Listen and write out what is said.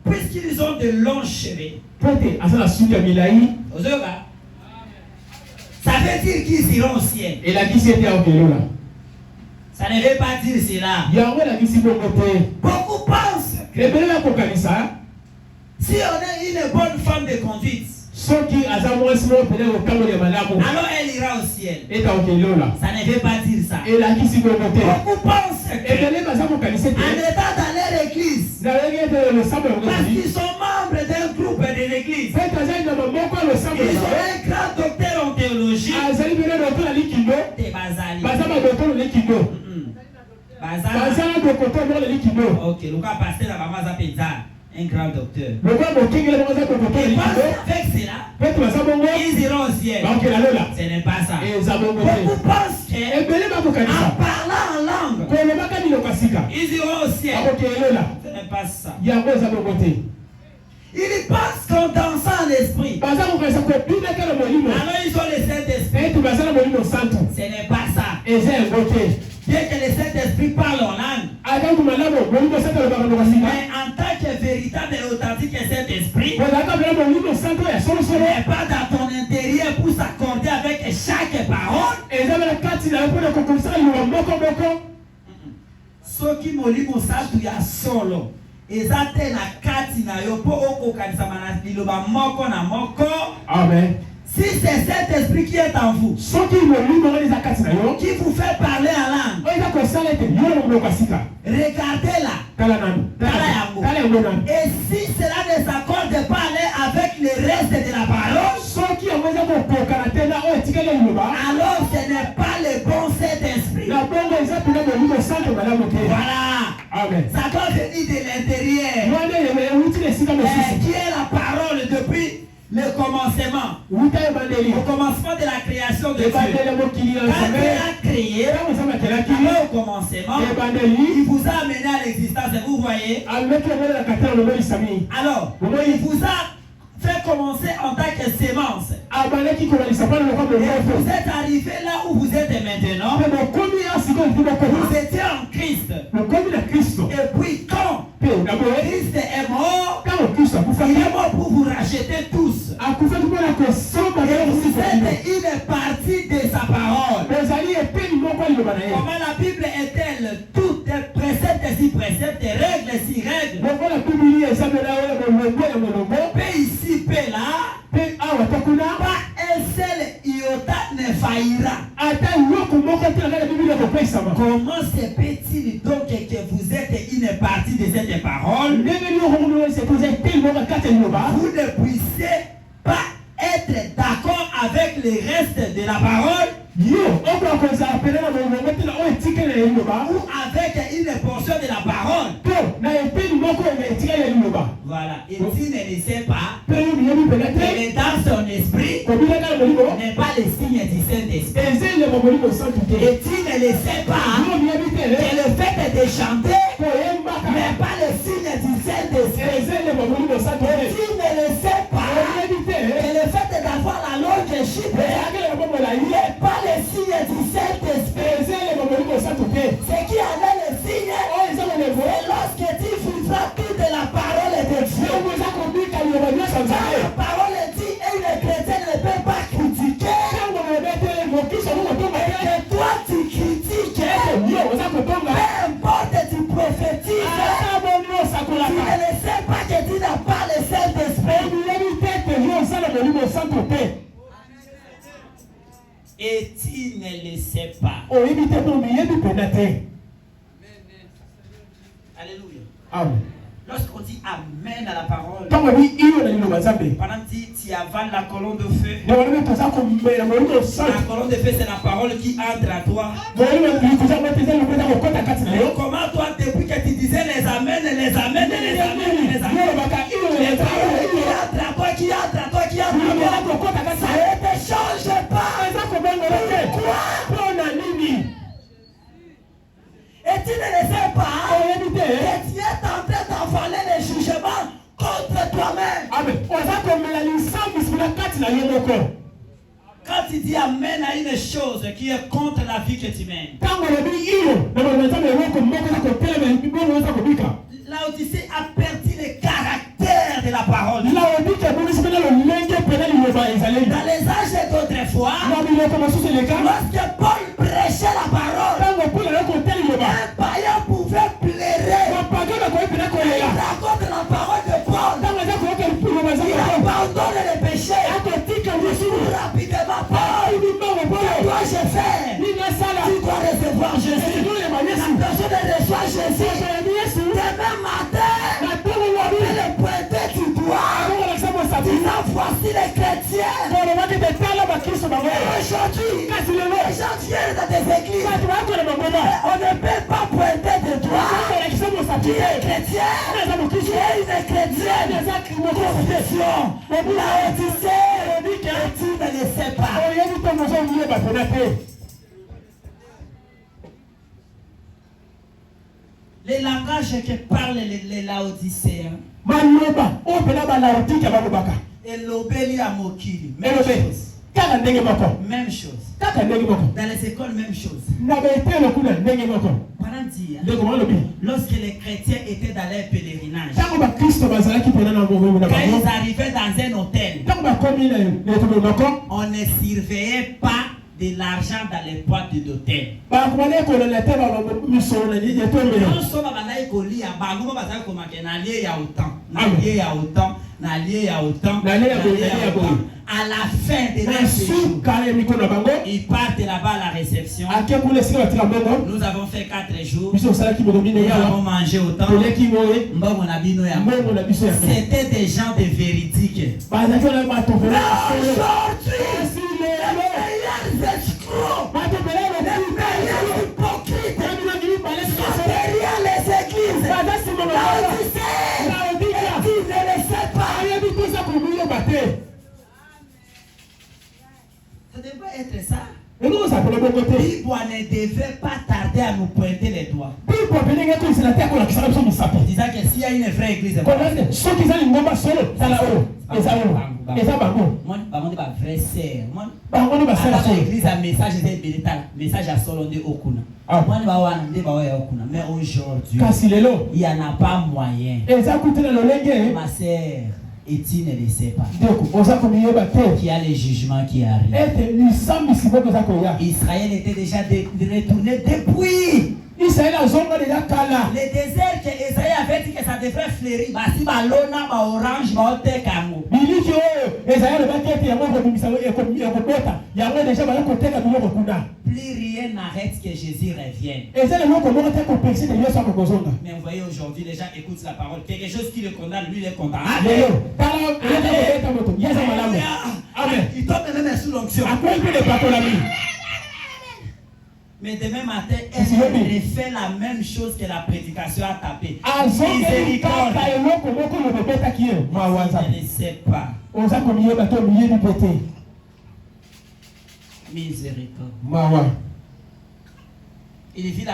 Puisqu'ils ont de longs cheveux. Ça veut dire qu'ils iront au ciel. Ça ne veut pas dire cela. Beaucoup pensent que si on a une bonne femme de conduite, alors elle ira au ciel. Ça ne veut pas dire ça. Beaucoup pensent qu'en étant dans leur église, parce qu'ils sont membres d'un groupe de l'église, ils ont un grand docteur en théologie, des Bazali. Ok, le cas pasteur la maman Zapeza, un grand docteur. Et avec cela, ils iront au ciel. Ce n'est pas ça. Beaucoup pensent qu'en parlant en langue, ils iront au ciel. Ce n'est pas ça. Ils pensent qu'en dansant en esprit, alors ils ont le Saint-Esprit. Ce n'est pas ça. Bien que le Saint-Esprit parle en langue, mais en tant que véritable et authentique Saint-Esprit, ce n'est pas dans ton intérieur pour s'accorder avec chaque parole. Ceux qui molimo satu ya solo, ezate na kati na yo po oko kanisa manasilo moko na moko. Amen. Si c'est cet esprit qui est en vous, qui vous fait parler en langue, regardez-la. Et si cela ne s'accorde pas avec le reste de la parole, alors ce n'est pas le bon Saint-Esprit. Voilà. Amen. Ça doit venir de l'intérieur. Qui est la parole depuis le commencement. Au commencement de la création de Dieu. Quand Dieu a créé, au commencement, il vous a amené à l'existence. Vous voyez? Alors, il vous a fait commencer en tant que sémence. Et vous êtes arrivé là où vous êtes maintenant. Vous étiez en Christ. Et puis quand Christ est mort, il est mort pour vous racheter tous. Et vous êtes une partie de sa parole. Comment la Bible est-elle? Tout est précepte si précepte, règle si règle. Paix ici, paix là. Pas un seul iota ne faillira. Comment se peut-il donc que vous êtes une partie de cette parole? Vous ne puissiez pas être d'accord avec le reste de la parole, ou avec une portion de la parole. Voilà. Et s'il ne le sait pas, il est dans son esprit, n'est pas le signe du Saint-Esprit. Et s'il ne le sait pas, que le fait de chanter n'est pas le signe du Saint-Esprit. Et s'il ne le sait pas, que le fait d'avoir la longue chip n'est pas le signe du Saint-Esprit. C'est qui en est le signe? Et lorsque tu filtras toute la parole de Dieu, la parole dit et le chrétien ne peut pas critiquer. Et toi tu critiques. Peu importe, tu prophétises. Tu ne le sais pas que tu n'as pas le Saint-Esprit. Et tu ne le sais pas. Alléluia. Amen. Lorsqu'on dit Amen à la parole, pendant que tu avales la colonne de feu, la colonne de feu c'est la parole qui entre à toi. Comment toi, depuis que tu disais les Amen, les Amen, les Amen, les Amen, les paroles qui entrent à toi, ça ne te change pas. Pourquoi? Et tu ne le sais pas que tu es en train d'envaler les jugements contre toi-même. Quand tu dis Amen à une chose qui est contre la vie que tu mènes, là où tu églises, on ne peut pas pointer de doigt qui est chrétien, qui est une chrétienne. Confession. Laodicée, et tu ne le sais pas. Les langages que parlent les Laodicéens. Et l'obéli à Mokili. Même chose. Même chose. Dans les écoles, même chose. Lorsque les chrétiens étaient dans leur pèlerinage, quand ils arrivaient dans un hôtel, on ne surveillait pas de l'argent dans les boîtes d'hôtel. À la fin de leur séjour, ils partent là-bas à la réception. Nous avons fait 4 jours. Nous avons mangé autant. C'était des gens de véridiques. Ça devrait être ça. Bible ne devait pas tarder à nous pointer les doigts. Disant que s'il y a une vraie église, vrai l'église a message message à Solondé Okuna. Mais aujourd'hui, il n'y en a pas moyen. Ma sœur, et tu ne le sais pas. Qu'il y a les jugements qui arrivent. Israël était déjà retourné depuis. Le désert que Israël avait dit que ça devrait fleurir. Si balona, orange, tekango. Plus rien n'arrête que Jésus revienne. Mais vous voyez aujourd'hui, les gens écoutent la parole. Quelque chose qui le condamne, lui le condamne. Il tombe même sous l'onction. Mais demain matin, elle refait la même chose que la prédication a tapé. Miséricorde. Je ne sais pas. Miséricorde. Il vit la